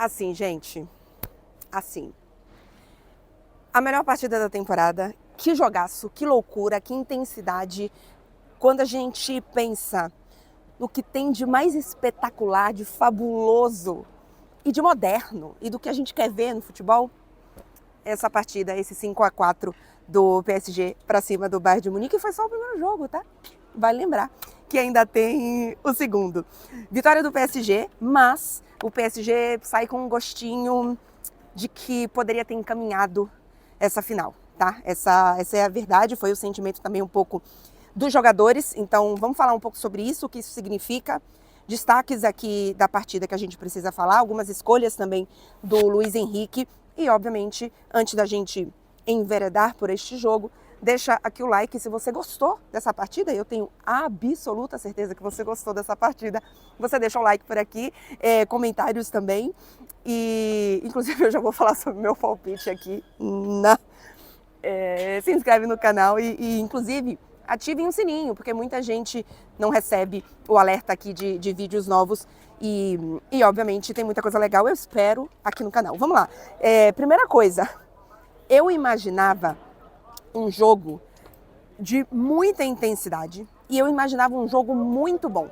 Assim, gente, assim, a melhor partida da temporada, que jogaço, que loucura, que intensidade. Quando a gente pensa no que tem de mais espetacular, de fabuloso e de moderno e do que a gente quer ver no futebol, essa partida, esse 5-4 do PSG para cima do Bayern de Munique, foi só o primeiro jogo, tá? Vale lembrar que ainda tem o segundo. Vitória do PSG, mas o PSG sai com um gostinho de que poderia ter encaminhado essa final, tá? Essa é a verdade, foi o sentimento também um pouco dos jogadores. Então vamos falar um pouco sobre isso, o que isso significa. Destaques aqui da partida que a gente precisa falar, algumas escolhas também do Luiz Henrique. E, obviamente, antes da gente enveredar por este jogo, deixa aqui o like se você gostou dessa partida. Eu tenho absoluta certeza que você gostou dessa partida. Você deixa o like por aqui, comentários também. E, inclusive, eu já vou falar sobre o meu palpite aqui. Se inscreve no canal e inclusive, ativem o sininho, porque muita gente não recebe o alerta aqui de vídeos novos. E, obviamente, tem muita coisa legal, eu espero, aqui no canal. Vamos lá. Primeira coisa, eu imaginava um jogo de muita intensidade e eu imaginava um jogo muito bom.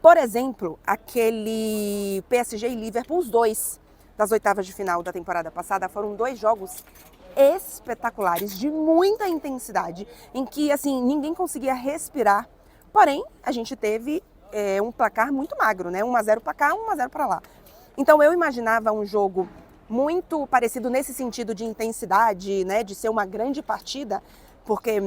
Por exemplo, aquele PSG e Liverpool, os dois das oitavas de final da temporada passada, foram dois jogos espetaculares, de muita intensidade, em que assim ninguém conseguia respirar. Porém, a gente teve um placar muito magro, né? 1-0 para cá, 1-0 para lá. Então eu imaginava um jogo muito parecido nesse sentido de intensidade, né? De ser uma grande partida, porque,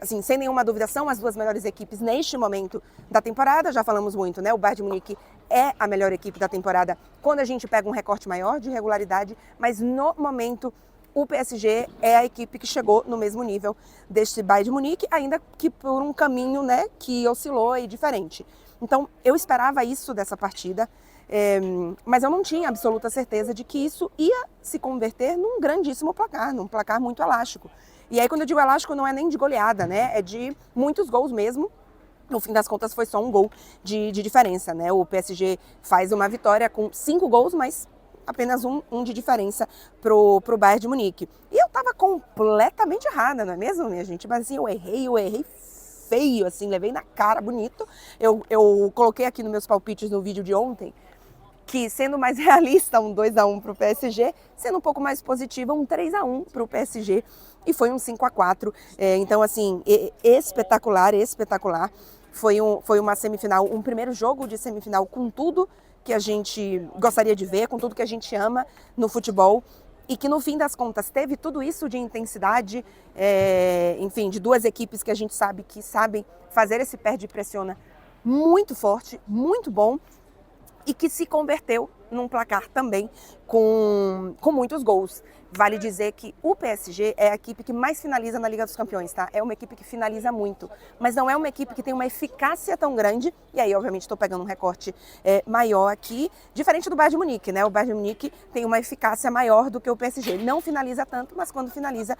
assim, sem nenhuma dúvida, são as duas melhores equipes neste momento da temporada. Já falamos muito, né? O Bayern de Munique é a melhor equipe da temporada quando a gente pega um recorte maior de regularidade, mas no momento o PSG é a equipe que chegou no mesmo nível deste Bayern de Munique, ainda que por um caminho, né, que oscilou e diferente. Então, eu esperava isso dessa partida, mas eu não tinha absoluta certeza de que isso ia se converter num grandíssimo placar, num placar muito elástico. E aí, quando eu digo elástico, não é nem de goleada, né, é de muitos gols mesmo. No fim das contas, foi só um gol de diferença, né? O PSG faz uma vitória com 5 gols, mas apenas um de diferença pro Bayern de Munique. E eu tava completamente errada, não é mesmo, minha gente? Mas assim, eu errei feio, assim, levei na cara, bonito. Eu coloquei aqui nos meus palpites no vídeo de ontem, que sendo mais realista, um 2-1 pro PSG, sendo um pouco mais positiva, um 3-1 pro PSG. E foi um 5-4. Então, assim, espetacular. Foi uma semifinal, um primeiro jogo de semifinal com tudo que a gente gostaria de ver, com tudo que a gente ama no futebol, e que no fim das contas teve tudo isso de intensidade, enfim, de duas equipes que a gente sabe que sabem fazer esse perde e pressiona muito forte, muito bom, e que se converteu num placar também com muitos gols. Vale dizer que o PSG é a equipe que mais finaliza na Liga dos Campeões, tá? É uma equipe que finaliza muito, mas não é uma equipe que tem uma eficácia tão grande, e aí, obviamente, estou pegando um recorte maior aqui, diferente do Bayern de Munique, né? O Bayern de Munique tem uma eficácia maior do que o PSG. Ele não finaliza tanto, mas quando finaliza,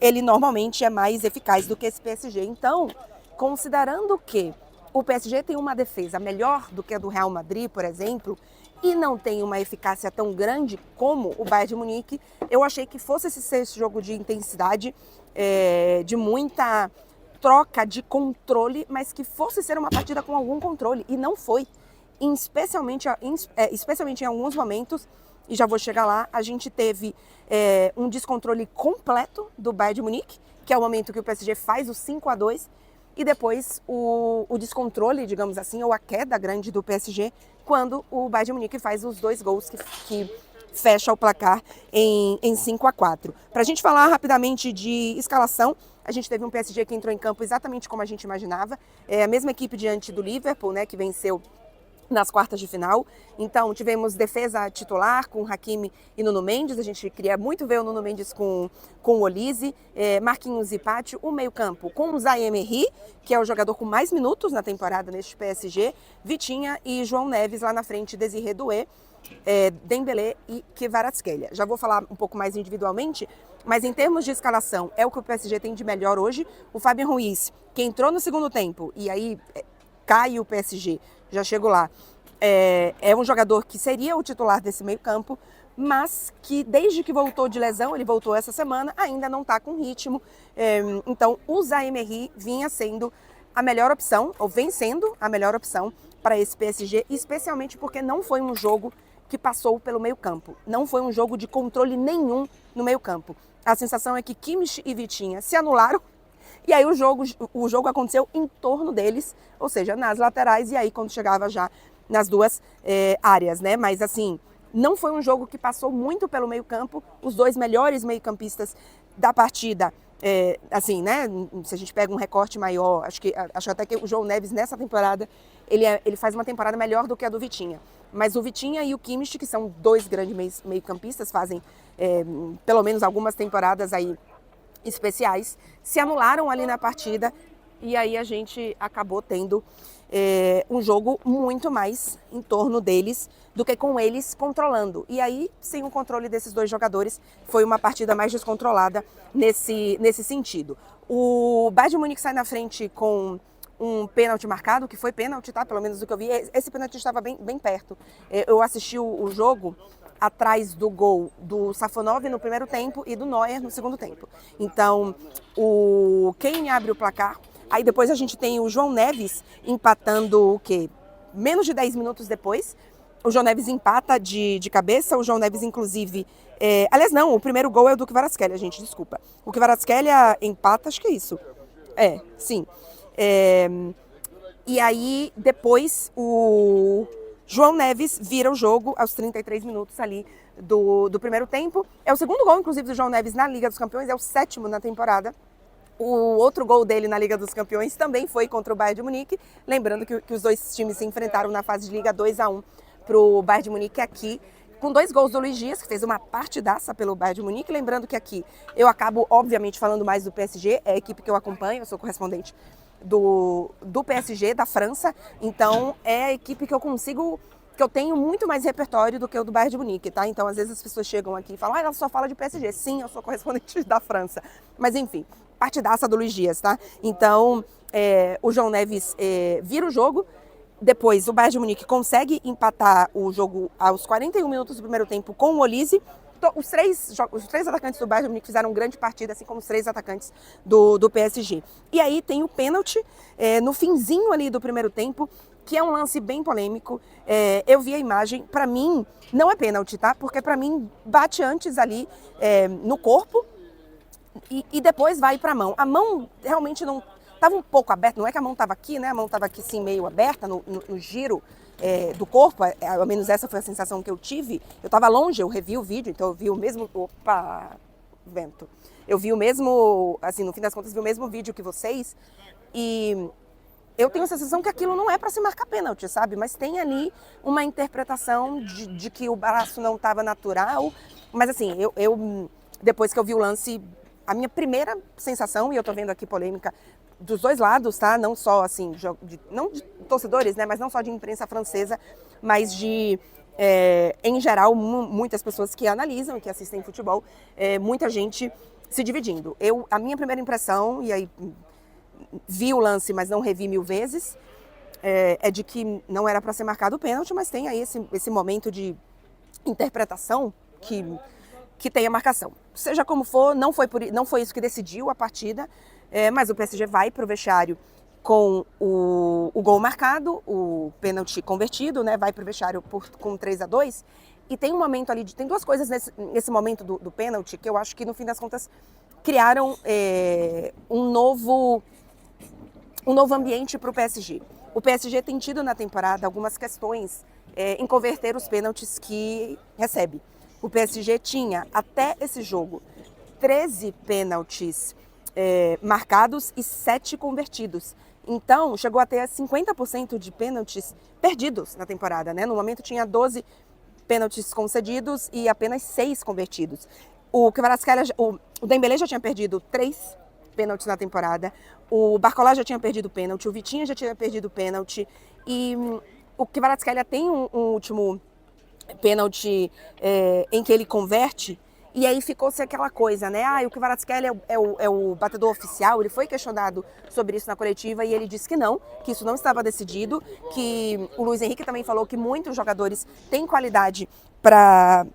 ele normalmente é mais eficaz do que esse PSG. Então, considerando que o PSG tem uma defesa melhor do que a do Real Madrid, por exemplo, e não tem uma eficácia tão grande como o Bayern de Munique, eu achei que fosse esse jogo de intensidade, de muita troca de controle, mas que fosse ser uma partida com algum controle, e não foi. Especialmente em alguns momentos, e já vou chegar lá, a gente teve um descontrole completo do Bayern de Munique, que é o momento que o PSG faz o 5-2, e depois o descontrole, digamos assim, ou a queda grande do PSG, quando o Bayern de Munique faz os 2 gols que fecha o placar em 5-4. Para a gente falar rapidamente de escalação, a gente teve um PSG que entrou em campo exatamente como a gente imaginava, a mesma equipe diante do Liverpool, né, que venceu nas quartas de final. Então tivemos defesa titular com Hakimi e Nuno Mendes. A gente queria muito ver o Nuno Mendes com o Olise, Marquinhos e Pátio. O meio campo com o Zaïre-Emery, que é o jogador com mais minutos na temporada neste PSG, Vitinha e João Neves lá na frente, Désiré Doué, Dembélé e Kvaratskhelia. Já vou falar um pouco mais individualmente, mas em termos de escalação é o que o PSG tem de melhor hoje. O Fábio Ruiz, que entrou no segundo tempo e aí cai o PSG, já chego lá. é um jogador que seria o titular desse meio-campo, mas que desde que voltou de lesão, ele voltou essa semana, ainda não está com ritmo. Então, o Zaïre-Emery vinha sendo a melhor opção, ou vem sendo a melhor opção para esse PSG, especialmente porque não foi um jogo que passou pelo meio-campo. Não foi um jogo de controle nenhum no meio-campo. A sensação é que Kimmich e Vitinha se anularam, e aí o jogo aconteceu em torno deles, ou seja, nas laterais, e aí quando chegava já nas duas áreas, né? Mas assim, não foi um jogo que passou muito pelo meio-campo. Os dois melhores meio-campistas da partida, assim, né? Se a gente pega um recorte maior, acho até que o João Neves nessa temporada, ele faz uma temporada melhor do que a do Vitinha. Mas o Vitinha e o Kimmich, que são dois grandes meio-campistas, fazem pelo menos algumas temporadas aí especiais, se anularam ali na partida, e aí a gente acabou tendo um jogo muito mais em torno deles do que com eles controlando. E aí, sem o controle desses dois jogadores, foi uma partida mais descontrolada nesse sentido. O Bayern de Munique sai na frente com um pênalti marcado, que foi pênalti, tá? Pelo menos do que eu vi. Esse pênalti estava bem perto. Eu assisti o jogo atrás do gol do Safonov no primeiro tempo e do Neuer no segundo tempo. Então, quem abre o placar. Aí depois a gente tem o João Neves empatando o quê? Menos de 10 minutos depois. O João Neves empata de cabeça. O João Neves, inclusive... aliás, não, o primeiro gol é o do Kvaratskhelia, gente, desculpa. O Kvaratskhelia empata, acho que é isso. Sim. E aí, depois, o João Neves vira o jogo aos 33 minutos ali do primeiro tempo. É o segundo gol, inclusive, do João Neves na Liga dos Campeões, é o 7º na temporada. O outro gol dele na Liga dos Campeões também foi contra o Bayern de Munique, lembrando que os dois times se enfrentaram na fase de Liga 2-1 para o Bayern de Munique aqui, com 2 gols do Luiz Dias, que fez uma partidaça pelo Bayern de Munique. Lembrando que aqui eu acabo, obviamente, falando mais do PSG, é a equipe que eu acompanho, eu sou correspondente do PSG, da França, então é a equipe que eu tenho muito mais repertório do que o do Bayern de Munique, tá? Então, às vezes as pessoas chegam aqui e falam, ela só fala de PSG. Sim, eu sou correspondente da França. Mas, enfim, partidaça do Luiz Dias, tá? Então, o João Neves vira o jogo. Depois, o Bayern de Munique consegue empatar o jogo aos 41 minutos do primeiro tempo com o Olise. Os três atacantes do Bayern de Munique fizeram uma grande partida, assim como os 3 atacantes do PSG. E aí tem o pênalti no finzinho ali do primeiro tempo, que é um lance bem polêmico. Eu vi a imagem, para mim não é pênalti, tá? Porque para mim bate antes ali no corpo e depois vai para a mão. A mão realmente não estava um pouco aberta, não é que a mão estava aqui, né? A mão estava aqui assim meio aberta no giro do corpo, ao menos essa foi a sensação que eu tive. Eu estava longe, eu revi o vídeo, então eu vi o mesmo... Opa, vento. Eu vi o mesmo, assim, no fim das contas, vi o mesmo vídeo que vocês, e eu tenho a sensação que aquilo não é para se marcar pênalti, sabe? Mas tem ali uma interpretação de que o braço não estava natural. Mas assim, eu depois que eu vi o lance, a minha primeira sensação, e eu tô vendo aqui polêmica dos dois lados, tá? Não só assim, não de torcedores, né? Mas não só de imprensa francesa, mas de, em geral, muitas pessoas que analisam, que assistem futebol, muita gente se dividindo. A minha primeira impressão, e aí vi o lance, mas não revi 1000 vezes, é de que não era para ser marcado o pênalti, mas tem aí esse momento de interpretação que tem a marcação. Seja como for, não foi isso que decidiu a partida, mas o PSG vai para o vestiário com o gol marcado, o pênalti convertido, né? Vai para o vestiário com 3-2. E tem um momento ali, tem 2 coisas nesse momento do pênalti que eu acho que no fim das contas criaram um novo ambiente para o PSG. O PSG tem tido na temporada algumas questões em converter os pênaltis que recebe. O PSG tinha, até esse jogo, 13 pênaltis marcados e 7 convertidos. Então, chegou a ter 50% de pênaltis perdidos na temporada, né? No momento tinha 12 pênaltis concedidos e apenas 6 convertidos. O Dembélé já tinha perdido 3 pênaltis na temporada, o Barcola já tinha perdido pênalti, o Vitinha já tinha perdido pênalti, e o Kvaratskhelia tem um último pênalti em que ele converte, E aí ficou-se aquela coisa, né? O Kvaratskhelia é o batedor oficial. Ele foi questionado sobre isso na coletiva e ele disse que isso não estava decidido, que o Luiz Henrique também falou que muitos jogadores têm qualidade para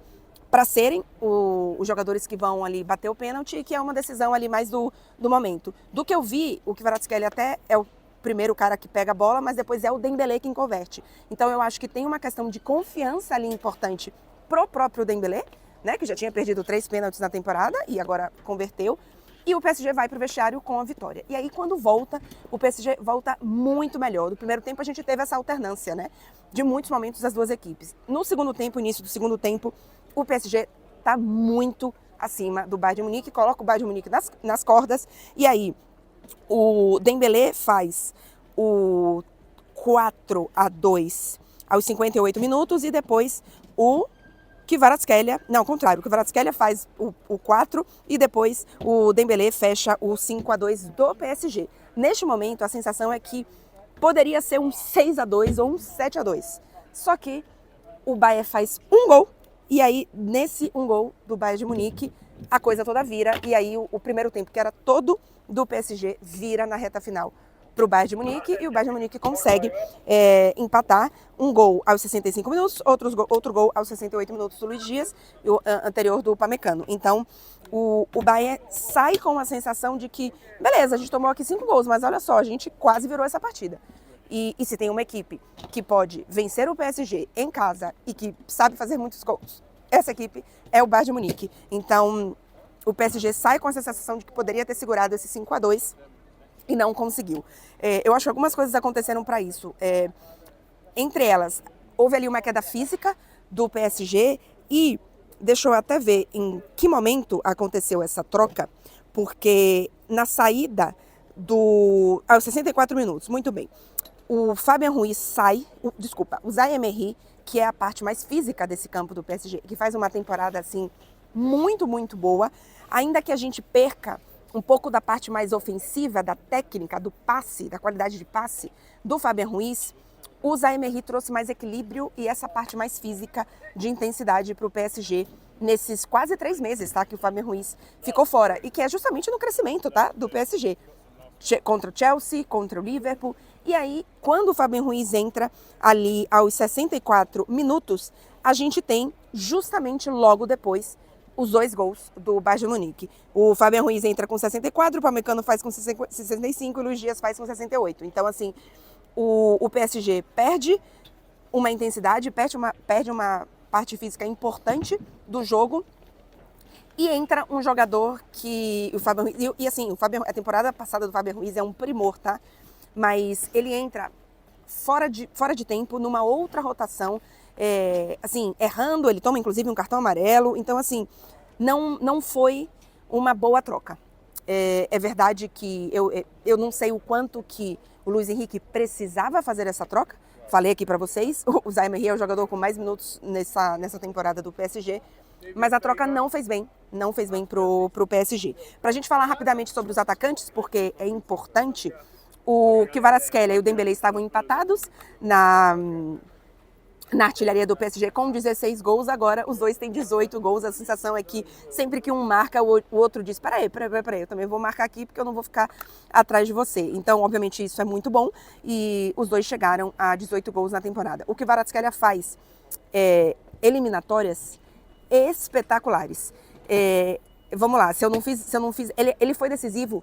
serem os jogadores que vão ali bater o pênalti e que é uma decisão ali mais do momento. Do que eu vi, o Kvaratskhelia até é o primeiro cara que pega a bola, mas depois é o Dembélé quem converte. Então eu acho que tem uma questão de confiança ali importante pro próprio Dembélé, né, que já tinha perdido 3 pênaltis na temporada e agora converteu. E o PSG vai para o vestiário com a vitória. E aí, quando volta, o PSG volta muito melhor. No primeiro tempo, a gente teve essa alternância, né, de muitos momentos das duas equipes. No segundo tempo, início do segundo tempo, o PSG está muito acima do Bayern de Munique, coloca o Bayern de Munique nas cordas. E aí, o Dembélé faz o 4-2 aos 58 minutos e depois o Kvaratskhelia, não, ao contrário, o Kvaratskhelia faz o 4 e depois o Dembélé fecha o 5-2 do PSG. Neste momento, a sensação é que poderia ser um 6-2 ou um 7-2. Só que o Bayern faz um gol e aí, nesse um gol do Bayern de Munique, a coisa toda vira e aí o primeiro tempo, que era todo do PSG, vira na reta final para o Bayern de Munique e o Bayern de Munique consegue empatar um gol aos 65 minutos, outro gol aos 68 minutos do Luiz Dias e o anterior do Upamecano. Então o Bayern sai com a sensação de que, beleza, a gente tomou aqui 5 gols, mas olha só, a gente quase virou essa partida. E se tem uma equipe que pode vencer o PSG em casa e que sabe fazer muitos gols, essa equipe é o Bayern de Munique. Então o PSG sai com a sensação de que poderia ter segurado esse 5-2 e não conseguiu. Eu acho que algumas coisas aconteceram para isso. Entre elas, houve ali uma queda física do PSG e deixa eu até ver em que momento aconteceu essa troca, porque na saída aos 64 minutos, muito bem, o Fabien Ruiz sai, o Zaïre Emery, que é a parte mais física desse campo do PSG, que faz uma temporada assim muito, muito boa, ainda que a gente perca um pouco da parte mais ofensiva, da técnica, do passe, da qualidade de passe do Fabien Ruiz, o Zaïre Emery trouxe mais equilíbrio e essa parte mais física de intensidade para o PSG nesses quase 3 meses, tá? Que o Fabien Ruiz ficou fora e que é justamente no crescimento, tá? Do PSG. Contra o Chelsea, contra o Liverpool. E aí, quando o Fabien Ruiz entra ali aos 64 minutos, a gente tem justamente logo depois os 2 gols do Bayern de Munique. O Fabien Ruiz entra com 64, o Upamecano faz com 65 e o Luiz Dias faz com 68. Então, assim, o PSG perde uma intensidade, perde uma parte física importante do jogo e entra um jogador que o Fabien Ruiz, e assim, a temporada passada do Fabien Ruiz é um primor, tá? Mas ele entra fora de tempo, numa outra rotação, assim, errando, ele toma inclusive um cartão amarelo, então assim, não foi uma boa troca. É verdade que eu não sei o quanto que o Luiz Henrique precisava fazer essa troca, falei aqui para vocês, o Zaïre Emery é o jogador com mais minutos nessa temporada do PSG, mas a troca não fez bem pro PSG. Pra gente falar rapidamente sobre os atacantes, porque é importante, o Kvaratskhelia e o Dembélé estavam empatados na artilharia do PSG com 16 gols, agora os dois têm 18 gols, a sensação é que sempre que um marca, o outro diz, peraí, eu também vou marcar aqui porque eu não vou ficar atrás de você. Então, obviamente, isso é muito bom e os dois chegaram a 18 gols na temporada. O que Kvaratskhelia faz eliminatórias espetaculares. Vamos lá, se eu não fiz, ele foi decisivo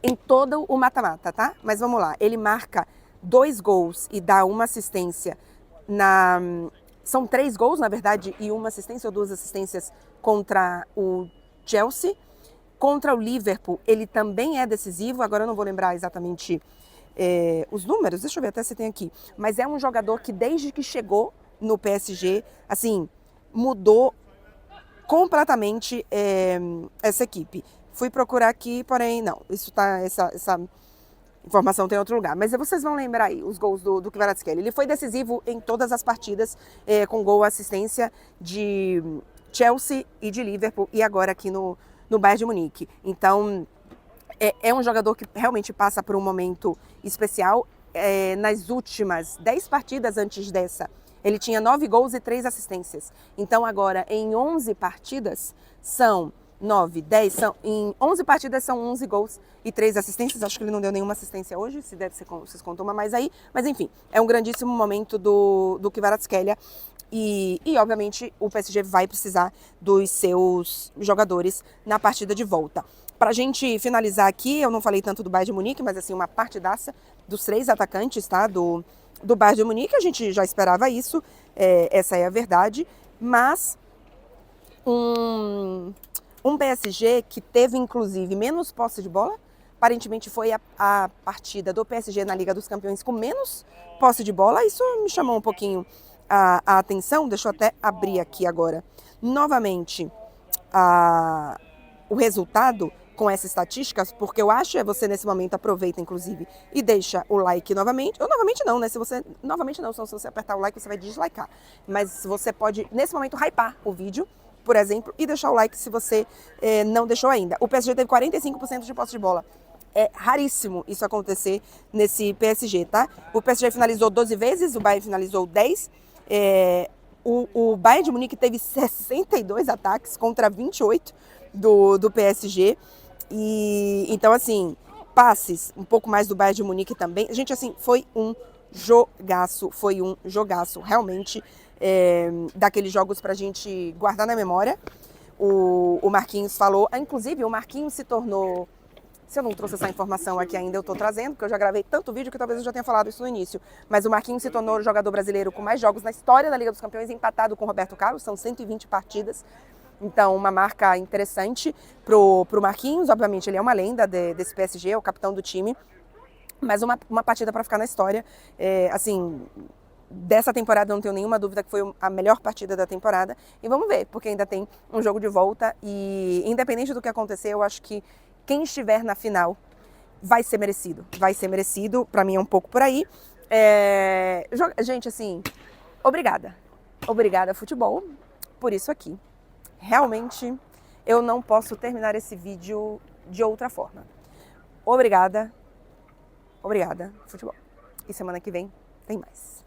em todo o mata-mata, tá? Mas vamos lá, ele marca 2 gols e dá uma assistência são 3 gols, na verdade, e uma assistência ou 2 assistências contra o Chelsea. Contra o Liverpool, ele também é decisivo, agora eu não vou lembrar exatamente os números, deixa eu ver até se tem aqui. Mas é um jogador que desde que chegou no PSG, assim, mudou completamente essa equipe. Fui procurar aqui, porém, não, essa informação tem em outro lugar. Mas vocês vão lembrar aí os gols do Kvaratskhelia. Ele foi decisivo em todas as partidas, com gol, assistência de Chelsea e de Liverpool e agora aqui no Bayern de Munique. Então, é um jogador que realmente passa por um momento especial. Nas últimas 10 partidas antes dessa, Ele tinha 9 gols e 3 assistências. Então agora em 11 partidas são 9, 10, em 11 partidas são 11 gols e 3 assistências. Acho que ele não deu nenhuma assistência hoje, se deve ser, vocês contam uma mais aí. Mas enfim, é um grandíssimo momento do Kvaratskhelia. E obviamente o PSG vai precisar dos seus jogadores na partida de volta. Pra gente finalizar aqui, eu não falei tanto do Bayern de Munique, mas assim, uma partidaça dos 3 atacantes, tá? Do Bayern de Munique, a gente já esperava isso, essa é a verdade. Mas um PSG que teve, inclusive, menos posse de bola. Aparentemente foi a partida do PSG na Liga dos Campeões com menos posse de bola. Isso me chamou um pouquinho a atenção. Deixa eu até abrir aqui agora novamente o resultado com essas estatísticas, porque eu acho você nesse momento aproveita, inclusive, e deixa o like novamente. Ou novamente não, né? Se você apertar o like, você vai dislikear. Mas você pode, nesse momento, hypar o vídeo, por exemplo, e deixar o like se você não deixou ainda. O PSG teve 45% de posse de bola. É raríssimo isso acontecer nesse PSG, tá? O PSG finalizou 12 vezes, o Bayern finalizou 10. O Bayern de Munique teve 62 ataques contra 28 do PSG. E então, assim, passes, um pouco mais do Bayern de Munique também. Gente, assim, foi um jogaço, realmente, daqueles jogos pra gente guardar na memória. O Marquinhos falou, inclusive o Marquinhos se tornou, se eu não trouxe essa informação aqui ainda, eu tô trazendo, porque eu já gravei tanto vídeo que talvez eu já tenha falado isso no início, mas o Marquinhos se tornou o jogador brasileiro com mais jogos na história da Liga dos Campeões, empatado com o Roberto Carlos, são 120 partidas. Então, uma marca interessante pro Marquinhos. Obviamente, ele é uma lenda desse PSG, é o capitão do time. Mas uma partida para ficar na história. Assim, dessa temporada, não tenho nenhuma dúvida que foi a melhor partida da temporada. E vamos ver, porque ainda tem um jogo de volta. E independente do que acontecer, eu acho que quem estiver na final vai ser merecido. Vai ser merecido. Para mim é um pouco por aí. Gente, assim, obrigada. Obrigada, futebol, por isso aqui. Realmente, eu não posso terminar esse vídeo de outra forma. Obrigada, futebol. E semana que vem tem mais.